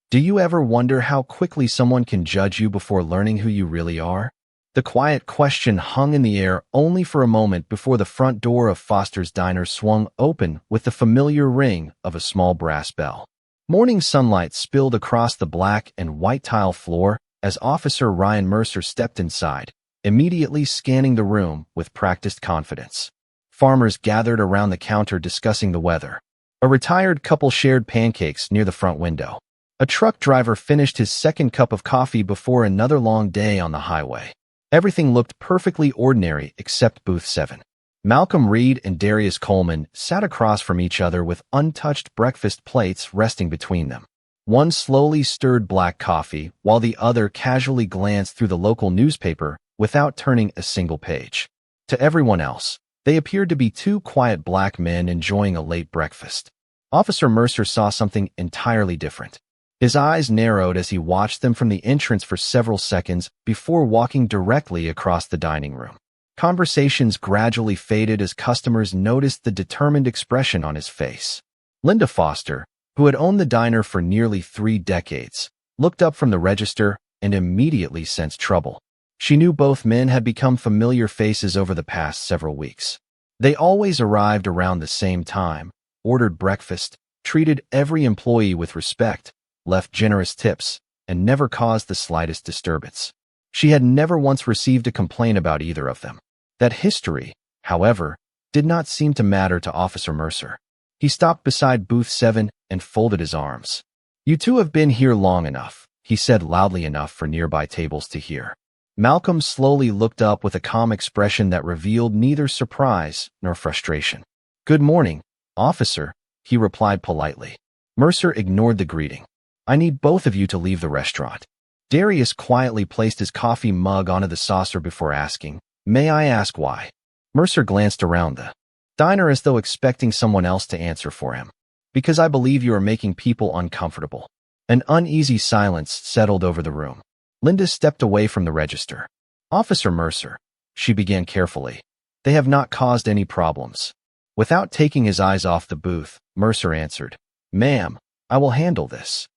Do you ever wonder how quickly someone can judge you before learning who you really are? The quiet question hung in the air only for a moment before the front door of Foster's Diner swung open with the familiar ring of a small brass bell. Morning sunlight spilled across the black and white tile floor as Officer Ryan Mercer stepped inside, immediately scanning the room with practiced confidence. Farmers gathered around the counter discussing the weather. A retired couple shared pancakes near the front window. A truck driver finished his second cup of coffee before another long day on the highway. Everything looked perfectly ordinary except Booth 7. Malcolm Reed and Darius Coleman sat across from each other with untouched breakfast plates resting between them. One slowly stirred black coffee, while the other casually glanced through the local newspaper without turning a single page. To everyone else, they appeared to be two quiet black men enjoying a late breakfast. Officer Mercer saw something entirely different. His eyes narrowed as he watched them from the entrance for several seconds before walking directly across the dining room. Conversations gradually faded as customers noticed the determined expression on his face. Linda Foster, who had owned the diner for nearly 3 decades, looked up from the register and immediately sensed trouble. She knew both men had become familiar faces over the past several weeks. They always arrived around the same time, ordered breakfast, treated every employee with respect, left generous tips, and never caused the slightest disturbance. She had never once received a complaint about either of them. That history, however, did not seem to matter to Officer Mercer. He stopped beside Booth 7 and folded his arms. "You two have been here long enough," he said loudly enough for nearby tables to hear. Malcolm slowly looked up with a calm expression that revealed neither surprise nor frustration. "Good morning, officer," he replied politely. Mercer ignored the greeting. "I need both of you to leave the restaurant." Darius quietly placed his coffee mug onto the saucer before asking, "May I ask why?" Mercer glanced around the diner as though expecting someone else to answer for him. "Because I believe you are making people uncomfortable." An uneasy silence settled over the room. Linda stepped away from the register. "Officer Mercer," she began carefully, "they have not caused any problems." Without taking his eyes off the booth, Mercer answered, "Ma'am, I will handle this."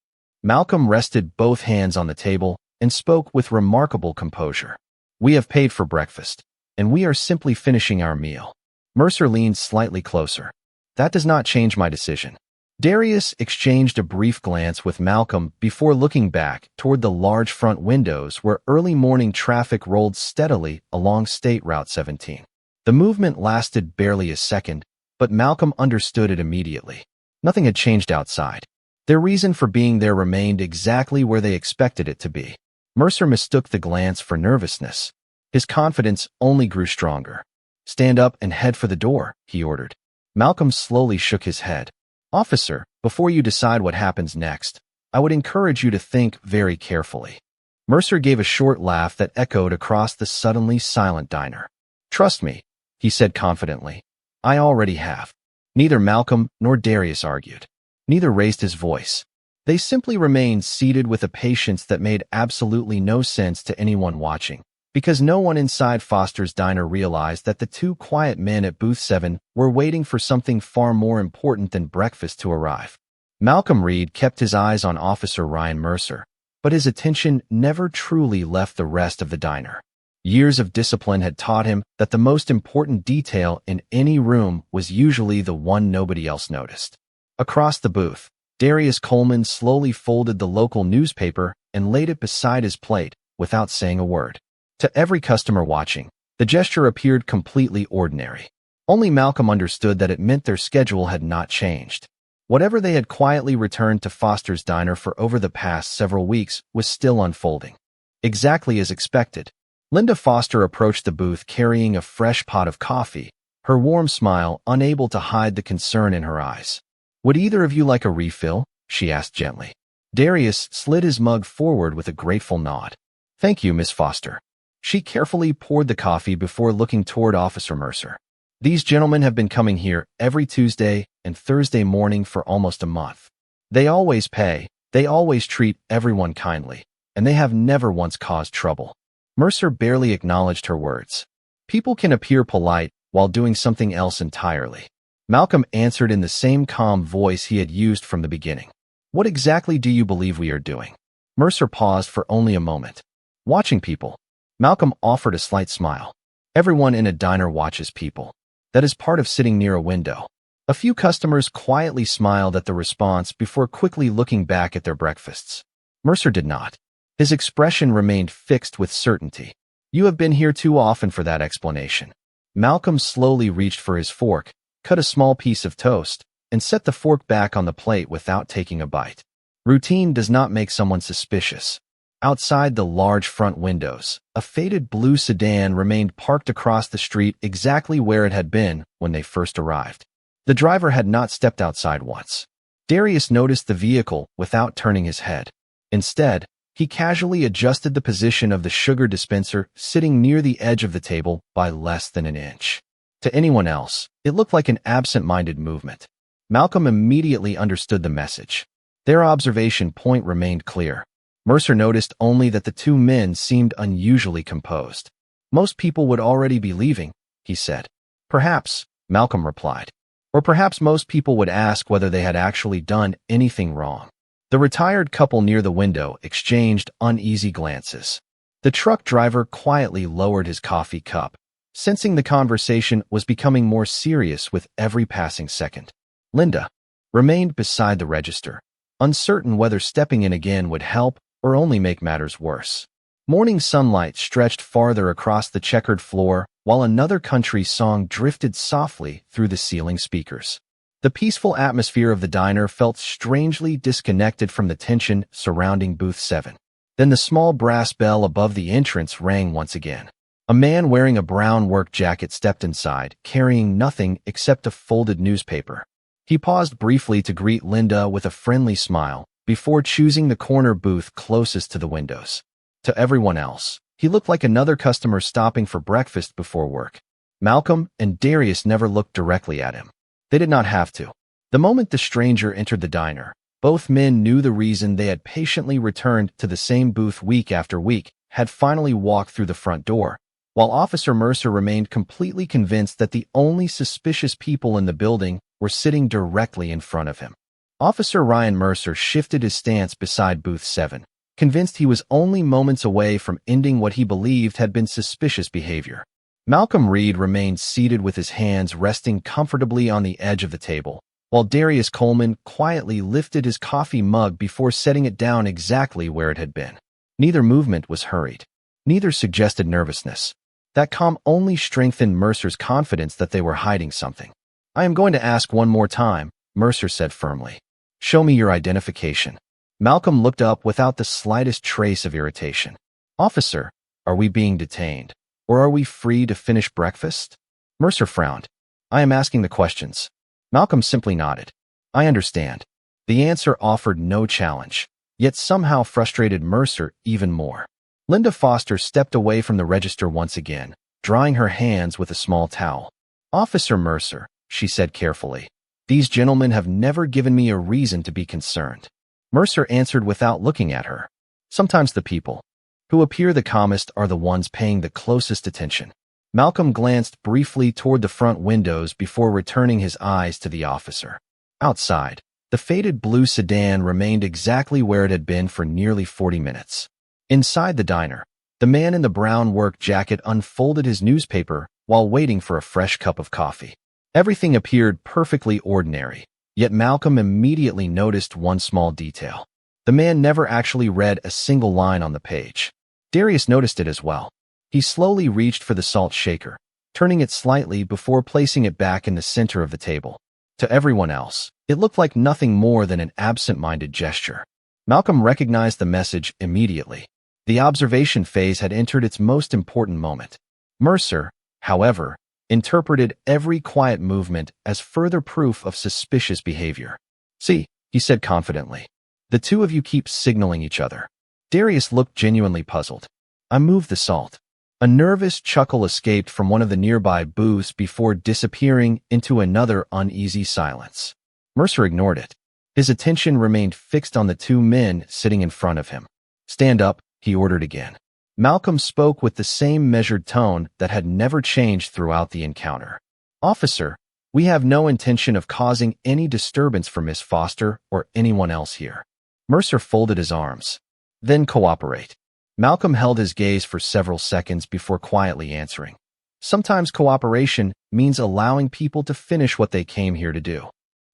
Malcolm rested both hands on the table and spoke with remarkable composure. "We have paid for breakfast, and we are simply finishing our meal." Mercer leaned slightly closer. "That does not change my decision." Darius exchanged a brief glance with Malcolm before looking back toward the large front windows where early morning traffic rolled steadily along State Route 17. The movement lasted barely a second, but Malcolm understood it immediately. Nothing had changed outside. Their reason for being there remained exactly where they expected it to be. Mercer mistook the glance for nervousness. His confidence only grew stronger. "Stand up and head for the door," he ordered. Malcolm slowly shook his head. "Officer, before you decide what happens next, I would encourage you to think very carefully." Mercer gave a short laugh that echoed across the suddenly silent diner. "Trust me," he said confidently. "I already have." Neither Malcolm nor Darius argued. Neither raised his voice. They simply remained seated with a patience that made absolutely no sense to anyone watching, because no one inside Foster's Diner realized that the two quiet men at Booth 7 were waiting for something far more important than breakfast to arrive. Malcolm Reed kept his eyes on Officer Ryan Mercer, but his attention never truly left the rest of the diner. Years of discipline had taught him that the most important detail in any room was usually the one nobody else noticed. Across the booth, Darius Coleman slowly folded the local newspaper and laid it beside his plate without saying a word. To every customer watching, the gesture appeared completely ordinary. Only Malcolm understood that it meant their schedule had not changed. Whatever they had quietly returned to Foster's Diner for over the past several weeks was still unfolding. Exactly as expected, Linda Foster approached the booth carrying a fresh pot of coffee, her warm smile unable to hide the concern in her eyes. "Would either of you like a refill?" she asked gently. Darius slid his mug forward with a grateful nod. "Thank you, Miss Foster." She carefully poured the coffee before looking toward Officer Mercer. "These gentlemen have been coming here every Tuesday and Thursday morning for almost a month. They always pay, they always treat everyone kindly, and they have never once caused trouble." Mercer barely acknowledged her words. People can appear polite while doing something else entirely. Malcolm answered in the same calm voice he had used from the beginning. What exactly do you believe we are doing? Mercer paused for only a moment. Watching people. Malcolm offered a slight smile. Everyone in a diner watches people. That is part of sitting near a window. A few customers quietly smiled at the response before quickly looking back at their breakfasts. Mercer did not. His expression remained fixed with certainty. You have been here too often for that explanation. Malcolm slowly reached for his fork, cut a small piece of toast, and set the fork back on the plate without taking a bite. Routine does not make someone suspicious. Outside the large front windows, a faded blue sedan remained parked across the street exactly where it had been when they first arrived. The driver had not stepped outside once. Darius noticed the vehicle without turning his head. Instead, he casually adjusted the position of the sugar dispenser sitting near the edge of the table by less than an inch. To anyone else, it looked like an absent-minded movement. Malcolm immediately understood the message. Their observation point remained clear. Mercer noticed only that the two men seemed unusually composed. Most people would already be leaving, he said. Perhaps, Malcolm replied. Or perhaps most people would ask whether they had actually done anything wrong. The retired couple near the window exchanged uneasy glances. The truck driver quietly lowered his coffee cup, sensing the conversation was becoming more serious with every passing second. Linda remained beside the register, uncertain whether stepping in again would help or only make matters worse. Morning sunlight stretched farther across the checkered floor while another country song drifted softly through the ceiling speakers. The peaceful atmosphere of the diner felt strangely disconnected from the tension surrounding Booth 7. Then the small brass bell above the entrance rang once again. A man wearing a brown work jacket stepped inside, carrying nothing except a folded newspaper. He paused briefly to greet Linda with a friendly smile before choosing the corner booth closest to the windows. To everyone else, he looked like another customer stopping for breakfast before work. Malcolm and Darius never looked directly at him. They did not have to. The moment the stranger entered the diner, both men knew the reason they had patiently returned to the same booth week after week had finally walked through the front door, while Officer Mercer remained completely convinced that the only suspicious people in the building were sitting directly in front of him. Officer Ryan Mercer shifted his stance beside Booth 7, convinced he was only moments away from ending what he believed had been suspicious behavior. Malcolm Reed remained seated with his hands resting comfortably on the edge of the table, while Darius Coleman quietly lifted his coffee mug before setting it down exactly where it had been. Neither movement was hurried. Neither suggested nervousness. That calm only strengthened Mercer's confidence that they were hiding something. "I am going to ask one more time," Mercer said firmly. "Show me your identification." Malcolm looked up without the slightest trace of irritation. "Officer, are we being detained? Or are we free to finish breakfast?" Mercer frowned. "I am asking the questions." Malcolm simply nodded. "I understand." The answer offered no challenge, yet somehow frustrated Mercer even more. Linda Foster stepped away from the register once again, drying her hands with a small towel. "Officer Mercer," she said carefully, "these gentlemen have never given me a reason to be concerned." Mercer answered without looking at her. "Sometimes the people who appear the calmest are the ones paying the closest attention." Malcolm glanced briefly toward the front windows before returning his eyes to the officer. Outside, the faded blue sedan remained exactly where it had been for nearly 40 minutes. Inside the diner, the man in the brown work jacket unfolded his newspaper while waiting for a fresh cup of coffee. Everything appeared perfectly ordinary, yet Malcolm immediately noticed one small detail. The man never actually read a single line on the page. Darius noticed it as well. He slowly reached for the salt shaker, turning it slightly before placing it back in the center of the table. To everyone else, it looked like nothing more than an absent-minded gesture. Malcolm recognized the message immediately. The observation phase had entered its most important moment. Mercer, however, interpreted every quiet movement as further proof of suspicious behavior. "See," he said confidently. "The two of you keep signaling each other." Darius looked genuinely puzzled. "I moved the salt." A nervous chuckle escaped from one of the nearby booths before disappearing into another uneasy silence. Mercer ignored it. His attention remained fixed on the two men sitting in front of him. "Stand up," he ordered again. Malcolm spoke with the same measured tone that had never changed throughout the encounter. "Officer, We have no intention of causing any disturbance for Miss Foster or anyone else here. Mercer folded his arms. Then cooperate. Malcolm held his gaze for several seconds before quietly answering. Sometimes cooperation means allowing people to finish what they came here to do.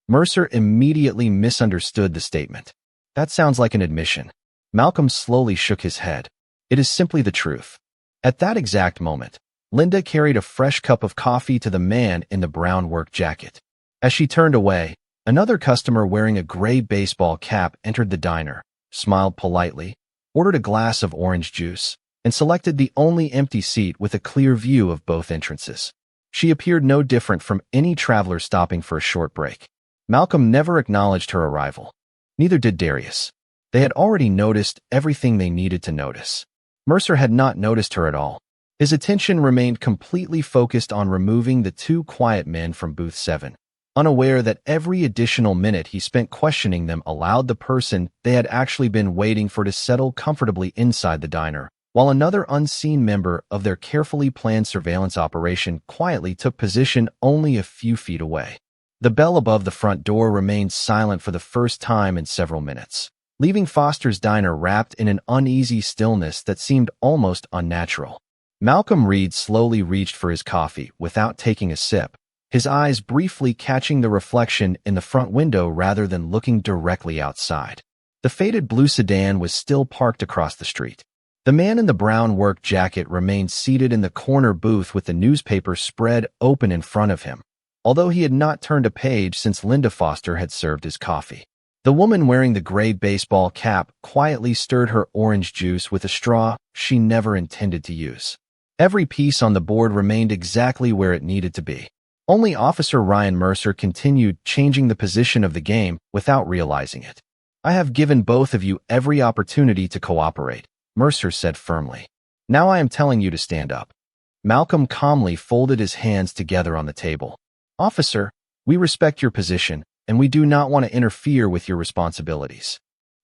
Mercer immediately misunderstood the statement. That sounds like an admission. Malcolm slowly shook his head. It is simply the truth. At that exact moment, Linda carried a fresh cup of coffee to the man in the brown work jacket. As she turned away, another customer wearing a gray baseball cap entered the diner, smiled politely, ordered a glass of orange juice, and selected the only empty seat with a clear view of both entrances. She appeared no different from any traveler stopping for a short break. Malcolm never acknowledged her arrival. Neither did Darius. They had already noticed everything they needed to notice. Mercer had not noticed her at all. His attention remained completely focused on removing the two quiet men from booth 7, unaware that every additional minute he spent questioning them allowed the person they had actually been waiting for to settle comfortably inside the diner, while another unseen member of their carefully planned surveillance operation quietly took position only a few feet away. The bell above the front door remained silent for the first time in several minutes, leaving Foster's diner wrapped in an uneasy stillness that seemed almost unnatural. Malcolm Reed slowly reached for his coffee without taking a sip, his eyes briefly catching the reflection in the front window rather than looking directly outside. The faded blue sedan was still parked across the street. The man in the brown work jacket remained seated in the corner booth with the newspaper spread open in front of him, although he had not turned a page since Linda Foster had served his coffee. The woman wearing the gray baseball cap quietly stirred her orange juice with a straw she never intended to use. Every piece on the board remained exactly where it needed to be. Only Officer Ryan Mercer continued changing the position of the game without realizing it. I have given both of you every opportunity to cooperate, Mercer said firmly. Now I am telling you to stand up. Malcolm calmly folded his hands together on the table. Officer, we respect your position, and we do not want to interfere with your responsibilities.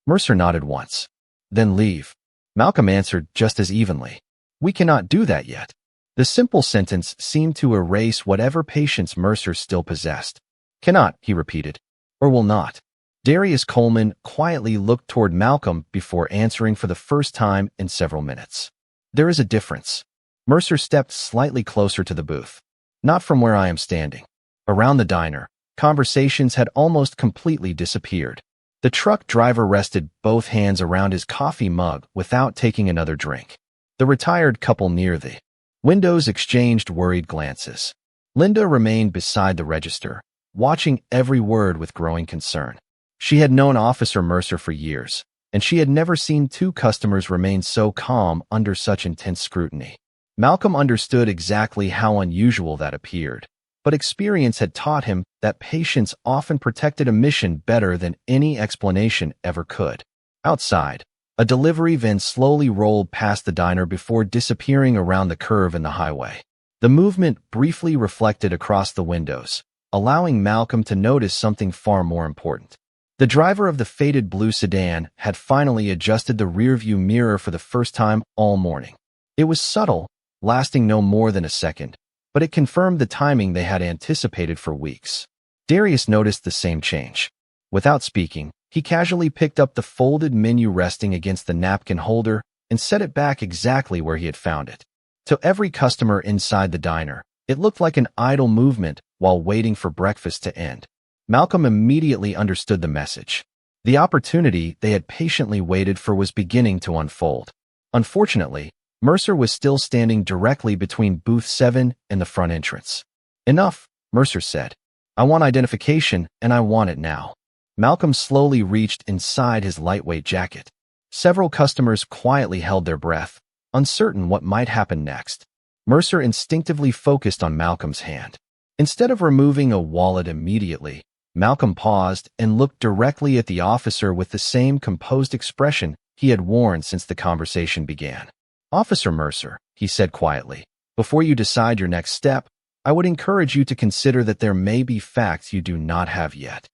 Mercer nodded once. Then leave. Malcolm answered just as evenly. We cannot do that yet. The simple sentence seemed to erase whatever patience Mercer still possessed. Cannot, he repeated, or will not. Darius Coleman quietly looked toward Malcolm before answering for the first time in several minutes. There is a difference. Mercer stepped slightly closer to the booth. Not from where I am standing. Around the diner, conversations had almost completely disappeared. The truck driver rested both hands around his coffee mug without taking another drink. The retired couple near the windows exchanged worried glances. Linda remained beside the register, watching every word with growing concern. She had known Officer Mercer for years, and she had never seen two customers remain so calm under such intense scrutiny. Malcolm understood exactly how unusual that appeared, but experience had taught him that patience often protected a mission better than any explanation ever could. Outside, a delivery van slowly rolled past the diner before disappearing around the curve in the highway. The movement briefly reflected across the windows, allowing Malcolm to notice something far more important. The driver of the faded blue sedan had finally adjusted the rearview mirror for the first time all morning. It was subtle, lasting no more than a second, but it confirmed the timing they had anticipated for weeks. Darius noticed the same change. Without speaking, he casually picked up the folded menu resting against the napkin holder and set it back exactly where he had found it. To every customer inside the diner, it looked like an idle movement while waiting for breakfast to end. Malcolm immediately understood the message. The opportunity they had patiently waited for was beginning to unfold. Unfortunately, Mercer was still standing directly between booth 7 and the front entrance. Enough, Mercer said. I want identification, and I want it now. Malcolm slowly reached inside his lightweight jacket. Several customers quietly held their breath, uncertain what might happen next. Mercer instinctively focused on Malcolm's hand. Instead of removing a wallet immediately, Malcolm paused and looked directly at the officer with the same composed expression he had worn since the conversation began. Officer Mercer, he said quietly, before you decide your next step, I would encourage you to consider that there may be facts you do not have yet.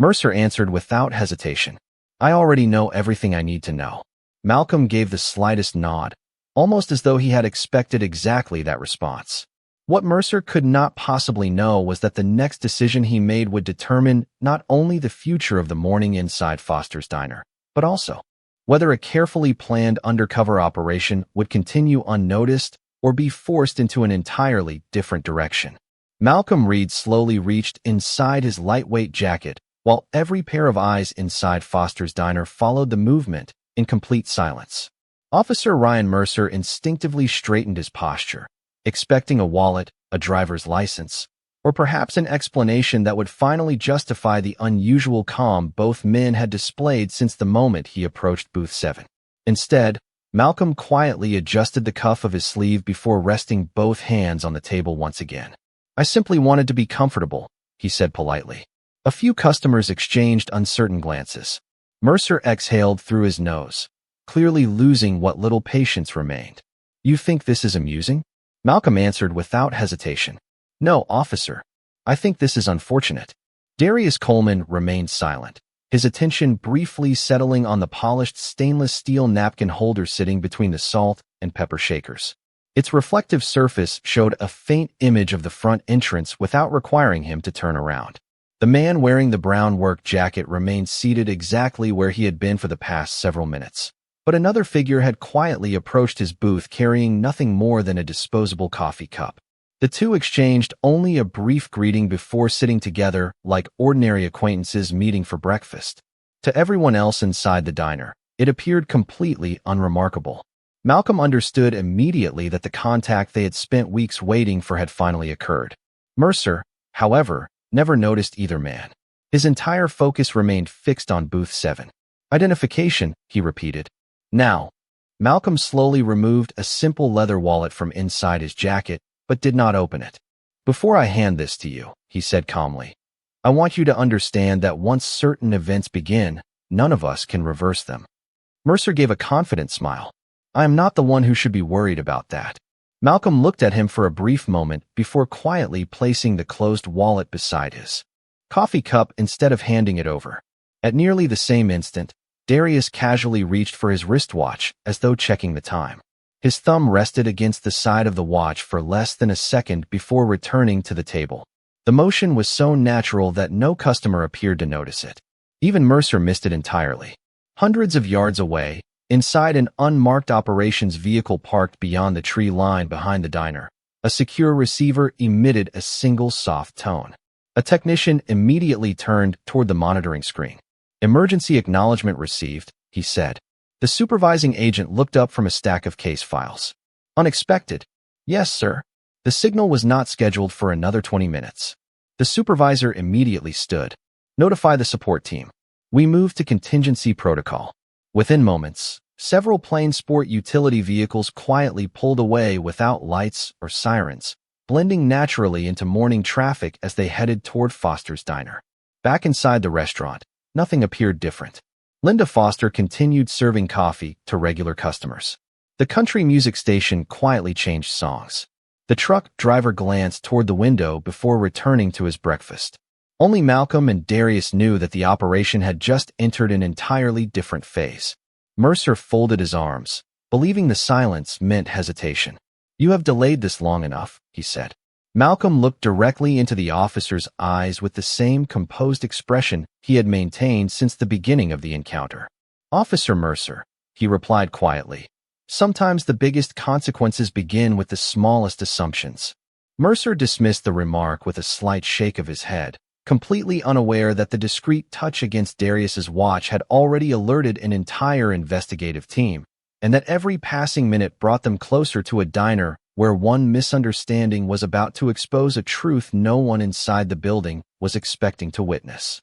Mercer answered without hesitation. I already know everything I need to know. Malcolm gave the slightest nod, almost as though he had expected exactly that response. What Mercer could not possibly know was that the next decision he made would determine not only the future of the morning inside Foster's diner, but also whether a carefully planned undercover operation would continue unnoticed or be forced into an entirely different direction. Malcolm Reed slowly reached inside his lightweight jacket, while every pair of eyes inside Foster's diner followed the movement in complete silence. Officer Ryan Mercer instinctively straightened his posture, expecting a wallet, a driver's license, or perhaps an explanation that would finally justify the unusual calm both men had displayed since the moment he approached Booth 7. Instead, Malcolm quietly adjusted the cuff of his sleeve before resting both hands on the table once again. "I simply wanted to be comfortable," he said politely. A few customers exchanged uncertain glances. Mercer exhaled through his nose, clearly losing what little patience remained. "You think this is amusing?" Malcolm answered without hesitation. "No, officer. I think this is unfortunate." Darius Coleman remained silent, his attention briefly settling on the polished stainless steel napkin holder sitting between the salt and pepper shakers. Its reflective surface showed a faint image of the front entrance without requiring him to turn around. The man wearing the brown work jacket remained seated exactly where he had been for the past several minutes. But another figure had quietly approached his booth carrying nothing more than a disposable coffee cup. The two exchanged only a brief greeting before sitting together like ordinary acquaintances meeting for breakfast. To everyone else inside the diner, it appeared completely unremarkable. Malcolm understood immediately that the contact they had spent weeks waiting for had finally occurred. Mercer, however, never noticed either man. His entire focus remained fixed on Booth 7. "Identification," he repeated. "Now." Malcolm slowly removed a simple leather wallet from inside his jacket, but did not open it. "Before I hand this to you," he said calmly, "I want you to understand that once certain events begin, none of us can reverse them." Mercer gave a confident smile. "I am not the one who should be worried about that." Malcolm looked at him for a brief moment before quietly placing the closed wallet beside his coffee cup instead of handing it over. At nearly the same instant, Darius casually reached for his wristwatch as though checking the time. His thumb rested against the side of the watch for less than a second before returning to the table. The motion was so natural that no customer appeared to notice it. Even Mercer missed it entirely. Hundreds of yards away, inside an unmarked operations vehicle parked beyond the tree line behind the diner, a secure receiver emitted a single soft tone. A technician immediately turned toward the monitoring screen. "Emergency acknowledgement received," he said. The supervising agent looked up from a stack of case files. "Unexpected." "Yes, sir." The signal was not scheduled for another 20 minutes. The supervisor immediately stood. "Notify the support team. We moved to contingency protocol." Within moments, several plain sport utility vehicles quietly pulled away without lights or sirens, blending naturally into morning traffic as they headed toward Foster's diner. Back inside the restaurant, nothing appeared different. Linda Foster continued serving coffee to regular customers. The country music station quietly changed songs. The truck driver glanced toward the window before returning to his breakfast. Only Malcolm and Darius knew that the operation had just entered an entirely different phase. Mercer folded his arms, believing the silence meant hesitation. "You have delayed this long enough," he said. Malcolm looked directly into the officer's eyes with the same composed expression he had maintained since the beginning of the encounter. "Officer Mercer," he replied quietly, "sometimes the biggest consequences begin with the smallest assumptions." Mercer dismissed the remark with a slight shake of his head, completely unaware that the discreet touch against Darius's watch had already alerted an entire investigative team, and that every passing minute brought them closer to a diner where one misunderstanding was about to expose a truth no one inside the building was expecting to witness.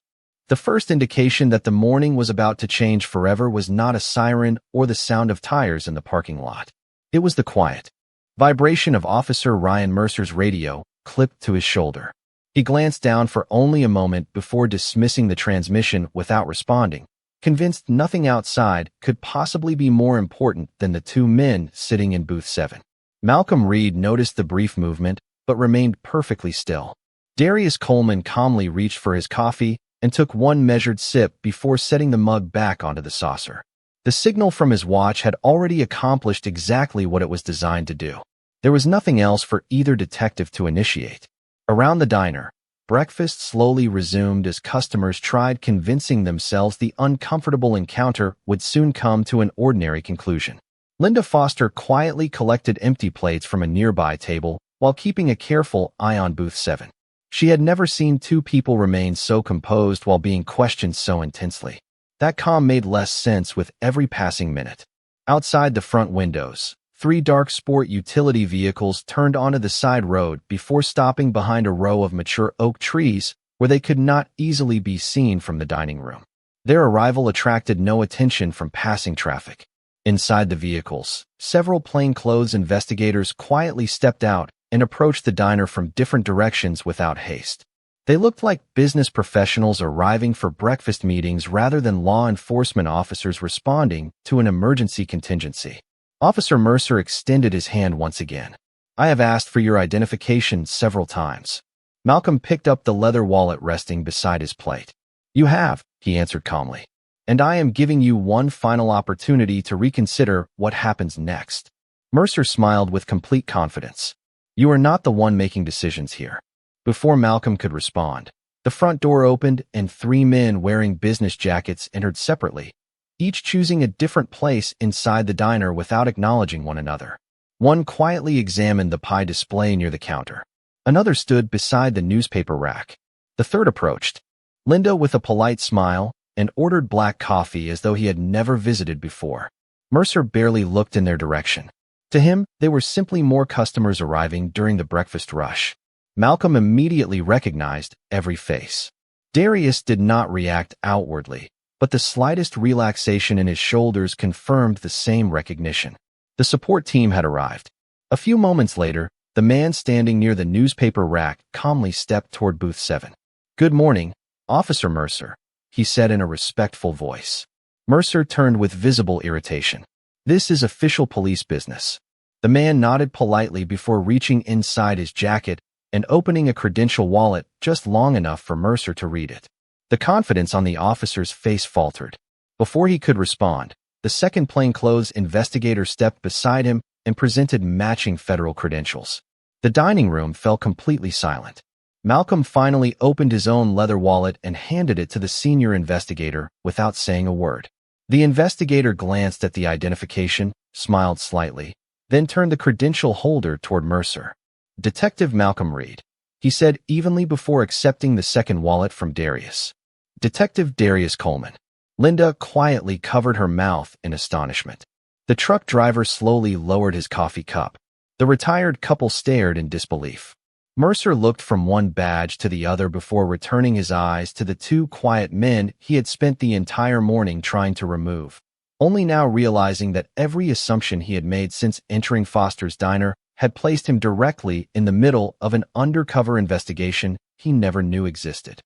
The first indication that the morning was about to change forever was not a siren or the sound of tires in the parking lot. It was the quiet vibration of Officer Ryan Mercer's radio clipped to his shoulder. He glanced down for only a moment before dismissing the transmission without responding, convinced nothing outside could possibly be more important than the two men sitting in booth 7. Malcolm Reed noticed the brief movement, but remained perfectly still. Darius Coleman calmly reached for his coffee and took one measured sip before setting the mug back onto the saucer. The signal from his watch had already accomplished exactly what it was designed to do. There was nothing else for either detective to initiate. Around the diner, breakfast slowly resumed as customers tried convincing themselves the uncomfortable encounter would soon come to an ordinary conclusion. Linda Foster quietly collected empty plates from a nearby table while keeping a careful eye on booth 7. She had never seen two people remain so composed while being questioned so intensely. That calm made less sense with every passing minute. Outside the front windows, 3 dark sport utility vehicles turned onto the side road before stopping behind a row of mature oak trees where they could not easily be seen from the dining room. Their arrival attracted no attention from passing traffic. Inside the vehicles, several plainclothes investigators quietly stepped out and approached the diner from different directions without haste. They looked like business professionals arriving for breakfast meetings rather than law enforcement officers responding to an emergency contingency. Officer Mercer extended his hand once again. I have asked for your identification several times. Malcolm picked up the leather wallet resting beside his plate. You have, he answered calmly. And I am giving you one final opportunity to reconsider what happens next. Mercer smiled with complete confidence. You are not the one making decisions here. Before Malcolm could respond, the front door opened and 3 men wearing business jackets entered separately, each choosing a different place inside the diner without acknowledging one another. One quietly examined the pie display near the counter. Another stood beside the newspaper rack. The third approached Linda with a polite smile and ordered black coffee as though he had never visited before. Mercer barely looked in their direction. To him, they were simply more customers arriving during the breakfast rush. Malcolm immediately recognized every face. Darius did not react outwardly, but the slightest relaxation in his shoulders confirmed the same recognition. The support team had arrived. A few moments later, the man standing near the newspaper rack calmly stepped toward booth 7. Good morning, Officer Mercer, he said in a respectful voice. Mercer turned with visible irritation. This is official police business. The man nodded politely before reaching inside his jacket and opening a credential wallet just long enough for Mercer to read it. The confidence on the officer's face faltered. Before he could respond, the second plainclothes investigator stepped beside him and presented matching federal credentials. The dining room fell completely silent. Malcolm finally opened his own leather wallet and handed it to the senior investigator without saying a word. The investigator glanced at the identification, smiled slightly, then turned the credential holder toward Mercer. Detective Malcolm Reed, he said evenly before accepting the second wallet from Darius. Detective Darius Coleman. Linda quietly covered her mouth in astonishment. The truck driver slowly lowered his coffee cup. The retired couple stared in disbelief. Mercer looked from one badge to the other before returning his eyes to the 2 quiet men he had spent the entire morning trying to remove, only now realizing that every assumption he had made since entering Foster's diner had placed him directly in the middle of an undercover investigation he never knew existed.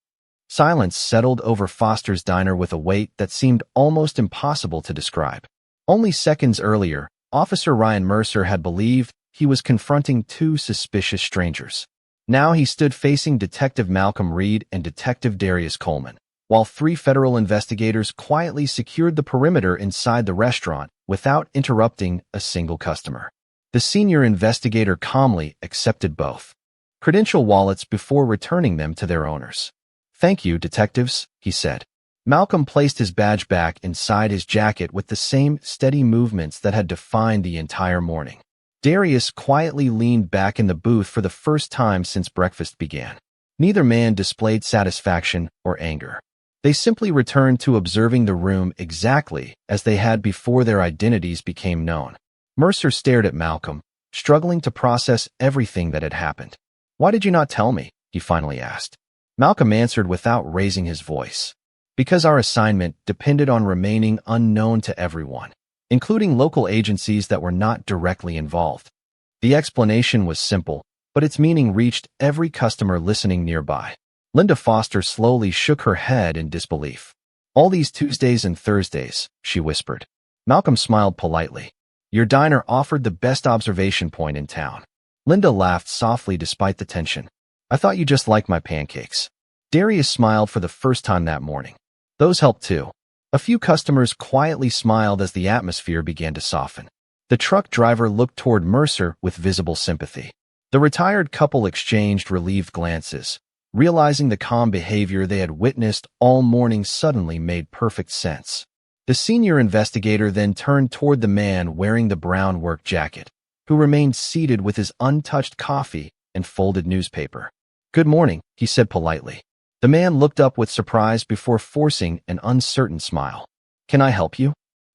Silence settled over Foster's diner with a weight that seemed almost impossible to describe. Only seconds earlier, Officer Ryan Mercer had believed he was confronting 2 suspicious strangers. Now he stood facing Detective Malcolm Reed and Detective Darius Coleman, while 3 federal investigators quietly secured the perimeter inside the restaurant without interrupting a single customer. The senior investigator calmly accepted both credential wallets before returning them to their owners. Thank you, detectives, he said. Malcolm placed his badge back inside his jacket with the same steady movements that had defined the entire morning. Darius quietly leaned back in the booth for the first time since breakfast began. Neither man displayed satisfaction or anger. They simply returned to observing the room exactly as they had before their identities became known. Mercer stared at Malcolm, struggling to process everything that had happened. Why did you not tell me? He finally asked. Malcolm answered without raising his voice. Because our assignment depended on remaining unknown to everyone, including local agencies that were not directly involved. The explanation was simple, but its meaning reached every customer listening nearby. Linda Foster slowly shook her head in disbelief. All these Tuesdays and Thursdays, she whispered. Malcolm smiled politely. Your diner offered the best observation point in town. Linda laughed softly despite the tension. I thought you just liked my pancakes. Darius smiled for the first time that morning. Those helped too. A few customers quietly smiled as the atmosphere began to soften. The truck driver looked toward Mercer with visible sympathy. The retired couple exchanged relieved glances, realizing the calm behavior they had witnessed all morning suddenly made perfect sense. The senior investigator then turned toward the man wearing the brown work jacket, who remained seated with his untouched coffee and folded newspaper. "Good morning," he said politely. The man looked up with surprise before forcing an uncertain smile. "Can I help you?"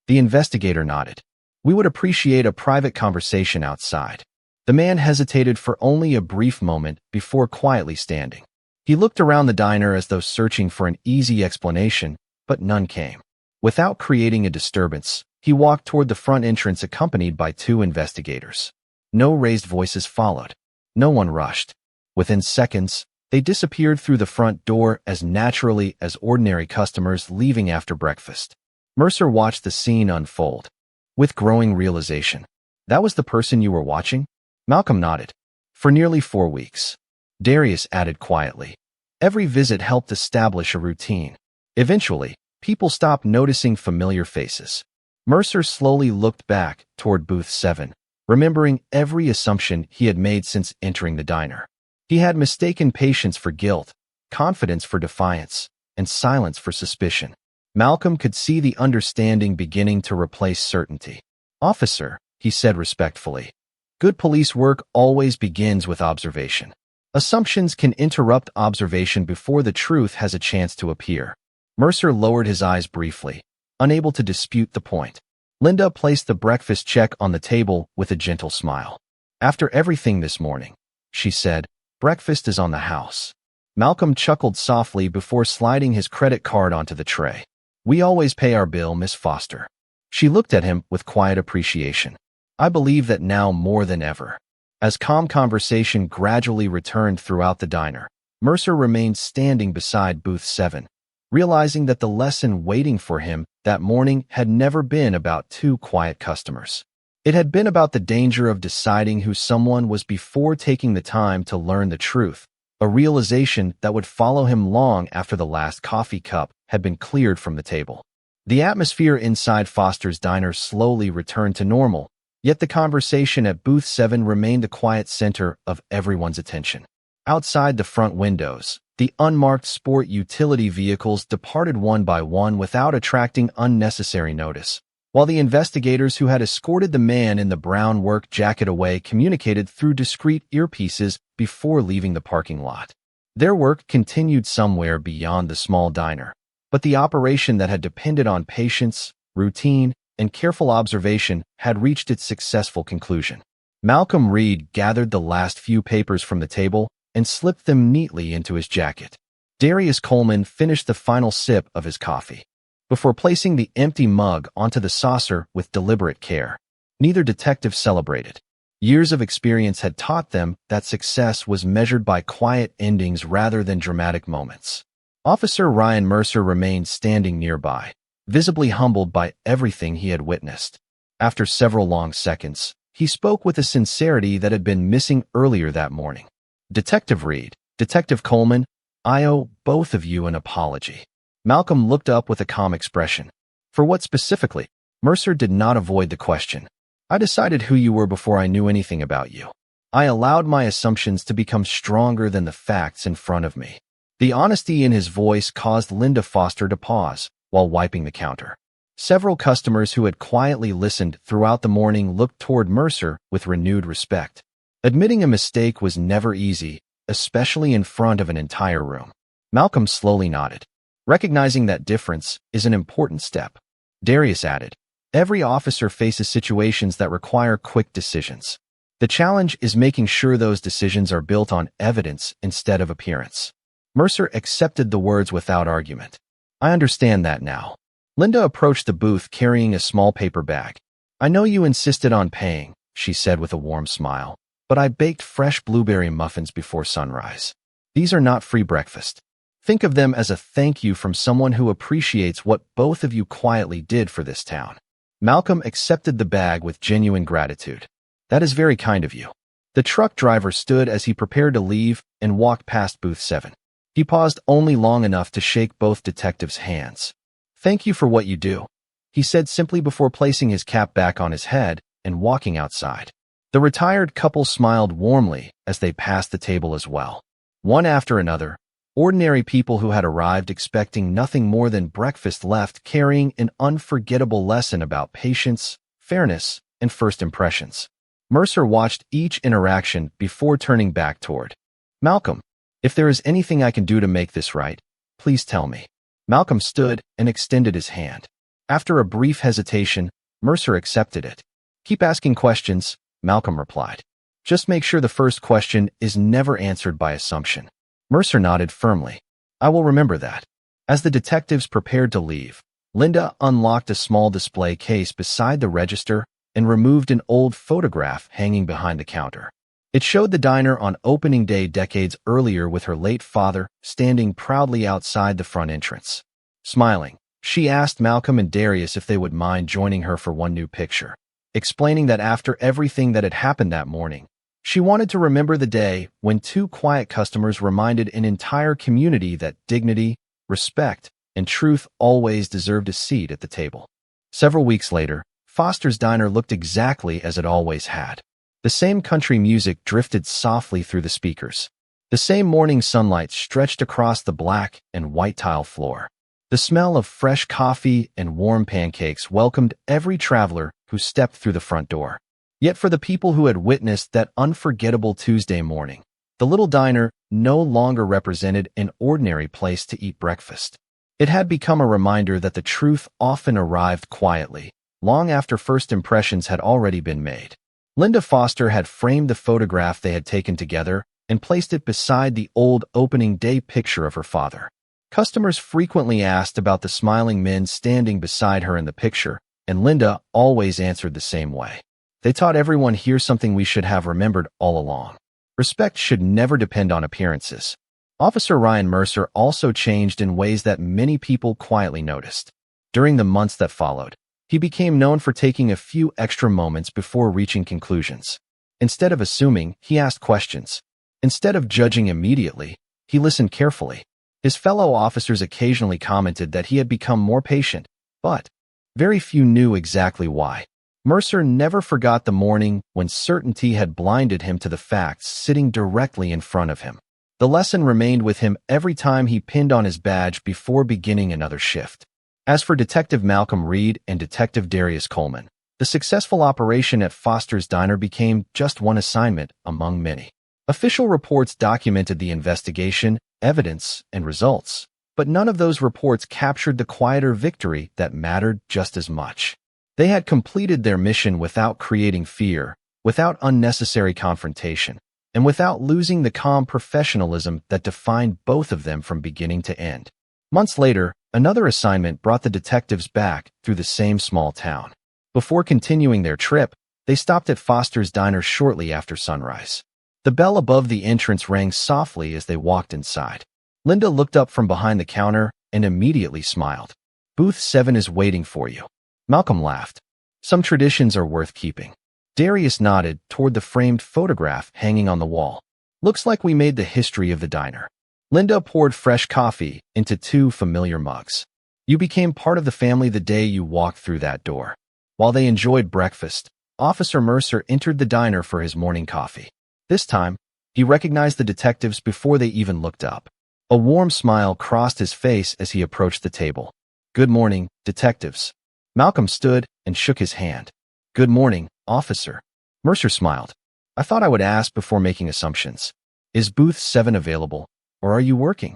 The investigator nodded. "We would appreciate a private conversation outside." The man hesitated for only a brief moment before quietly standing. He looked around the diner as though searching for an easy explanation, but none came. Without creating a disturbance, he walked toward the front entrance accompanied by two investigators. No raised voices followed. No one rushed. Within seconds, they disappeared through the front door as naturally as ordinary customers leaving after breakfast. Mercer watched the scene unfold. With growing realization, "That was the person you were watching?" Malcolm nodded. "For nearly 4 weeks." Darius added quietly. Every visit helped establish a routine. Eventually, people stopped noticing familiar faces. Mercer slowly looked back toward booth 7, remembering every assumption he had made since entering the diner. He had mistaken patience for guilt, confidence for defiance, and silence for suspicion. Malcolm could see the understanding beginning to replace certainty. "Officer," he said respectfully, "good police work always begins with observation. Assumptions can interrupt observation before the truth has a chance to appear." Mercer lowered his eyes briefly, unable to dispute the point. Linda placed the breakfast check on the table with a gentle smile. "After everything this morning," she said, "breakfast is on the house." Malcolm chuckled softly before sliding his credit card onto the tray. "We always pay our bill, Miss Foster." She looked at him with quiet appreciation. "I believe that now more than ever." As calm conversation gradually returned throughout the diner, Mercer remained standing beside booth 7, realizing that the lesson waiting for him that morning had never been about two quiet customers. It had been about the danger of deciding who someone was before taking the time to learn the truth, a realization that would follow him long after the last coffee cup had been cleared from the table. The atmosphere inside Foster's diner slowly returned to normal, yet the conversation at booth 7 remained the quiet center of everyone's attention. Outside the front windows, the unmarked sport utility vehicles departed one by one without attracting unnecessary notice, while the investigators who had escorted the man in the brown work jacket away communicated through discreet earpieces before leaving the parking lot. Their work continued somewhere beyond the small diner, but the operation that had depended on patience, routine, and careful observation had reached its successful conclusion. Malcolm Reed gathered the last few papers from the table and slipped them neatly into his jacket. Darius Coleman finished the final sip of his coffee before placing the empty mug onto the saucer with deliberate care. Neither detective celebrated. Years of experience had taught them that success was measured by quiet endings rather than dramatic moments. Officer Ryan Mercer remained standing nearby, visibly humbled by everything he had witnessed. After several long seconds, he spoke with a sincerity that had been missing earlier that morning. "Detective Reed, Detective Coleman, I owe both of you an apology." Malcolm looked up with a calm expression. "For what specifically?" Mercer did not avoid the question. "I decided who you were before I knew anything about you. I allowed my assumptions to become stronger than the facts in front of me." The honesty in his voice caused Linda Foster to pause while wiping the counter. Several customers who had quietly listened throughout the morning looked toward Mercer with renewed respect. Admitting a mistake was never easy, especially in front of an entire room. Malcolm slowly nodded. "Recognizing that difference is an important step." Darius added, "Every officer faces situations that require quick decisions. The challenge is making sure those decisions are built on evidence instead of appearance." Mercer accepted the words without argument. "I understand that now." Linda approached the booth carrying a small paper bag. "I know you insisted on paying," she said with a warm smile, "but I baked fresh blueberry muffins before sunrise. These are not free breakfast. Think of them as a thank you from someone who appreciates what both of you quietly did for this town." Malcolm accepted the bag with genuine gratitude. "That is very kind of you." The truck driver stood as he prepared to leave and walked past booth 7. He paused only long enough to shake both detectives' hands. "Thank you for what you do," he said simply before placing his cap back on his head and walking outside. The retired couple smiled warmly as they passed the table as well. One after another, ordinary people who had arrived expecting nothing more than breakfast left carrying an unforgettable lesson about patience, fairness, and first impressions. Mercer watched each interaction before turning back toward Malcolm. If there is anything I can do to make this right, please tell me. Malcolm stood and extended his hand. After a brief hesitation, Mercer accepted it. Keep asking questions, Malcolm replied. Just make sure the first question is never answered by assumption. Mercer nodded firmly. I will remember that. As the detectives prepared to leave, Linda unlocked a small display case beside the register and removed an old photograph hanging behind the counter. It showed the diner on opening day decades earlier with her late father standing proudly outside the front entrance. Smiling, she asked Malcolm and Darius if they would mind joining her for one new picture, explaining that after everything that had happened that morning, she wanted to remember the day when two quiet customers reminded an entire community that dignity, respect, and truth always deserved a seat at the table. Several weeks later, Foster's Diner looked exactly as it always had. The same country music drifted softly through the speakers. The same morning sunlight stretched across the black and white tile floor. The smell of fresh coffee and warm pancakes welcomed every traveler who stepped through the front door. Yet for the people who had witnessed that unforgettable Tuesday morning, the little diner no longer represented an ordinary place to eat breakfast. It had become a reminder that the truth often arrived quietly, long after first impressions had already been made. Linda Foster had framed the photograph they had taken together and placed it beside the old opening day picture of her father. Customers frequently asked about the smiling men standing beside her in the picture, and Linda always answered the same way. They taught everyone here's something we should have remembered all along. Respect should never depend on appearances. Officer Ryan Mercer also changed in ways that many people quietly noticed. During the months that followed, he became known for taking a few extra moments before reaching conclusions. Instead of assuming, he asked questions. Instead of judging immediately, he listened carefully. His fellow officers occasionally commented that he had become more patient, but very few knew exactly why. Mercer never forgot the morning when certainty had blinded him to the facts sitting directly in front of him. The lesson remained with him every time he pinned on his badge before beginning another shift. As for Detective Malcolm Reed and Detective Darius Coleman, the successful operation at Foster's Diner became just one assignment among many. Official reports documented the investigation, evidence, and results, but none of those reports captured the quieter victory that mattered just as much. They had completed their mission without creating fear, without unnecessary confrontation, and without losing the calm professionalism that defined both of them from beginning to end. Months later, another assignment brought the detectives back through the same small town. Before continuing their trip, they stopped at Foster's Diner shortly after sunrise. The bell above the entrance rang softly as they walked inside. Linda looked up from behind the counter and immediately smiled. "Booth 7 is waiting for you." Malcolm laughed. "Some traditions are worth keeping." Darius nodded toward the framed photograph hanging on the wall. "Looks like we made the history of the diner." Linda poured fresh coffee into 2 familiar mugs. "You became part of the family the day you walked through that door." While they enjoyed breakfast, Officer Mercer entered the diner for his morning coffee. This time, he recognized the detectives before they even looked up. A warm smile crossed his face as he approached the table. "Good morning, detectives." Malcolm stood and shook his hand. "Good morning, officer." Mercer smiled. "I thought I would ask before making assumptions. Is booth 7 available, or are you working?"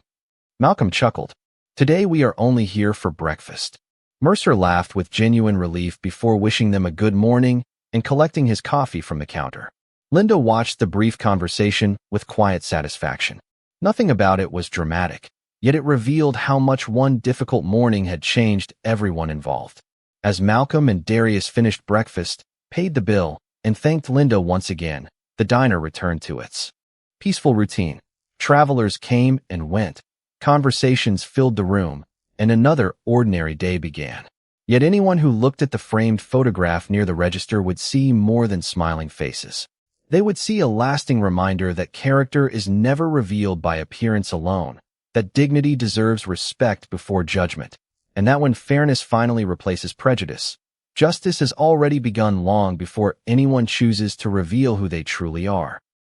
Malcolm chuckled. "Today we are only here for breakfast." Mercer laughed with genuine relief before wishing them a good morning and collecting his coffee from the counter. Linda watched the brief conversation with quiet satisfaction. Nothing about it was dramatic, yet it revealed how much one difficult morning had changed everyone involved. As Malcolm and Darius finished breakfast, paid the bill, and thanked Linda once again, the diner returned to its peaceful routine. Travelers came and went. Conversations filled the room, and another ordinary day began. Yet anyone who looked at the framed photograph near the register would see more than smiling faces. They would see a lasting reminder that character is never revealed by appearance alone, that dignity deserves respect before judgment, and that when fairness finally replaces prejudice, Justice has already begun long before anyone chooses to reveal who they truly are.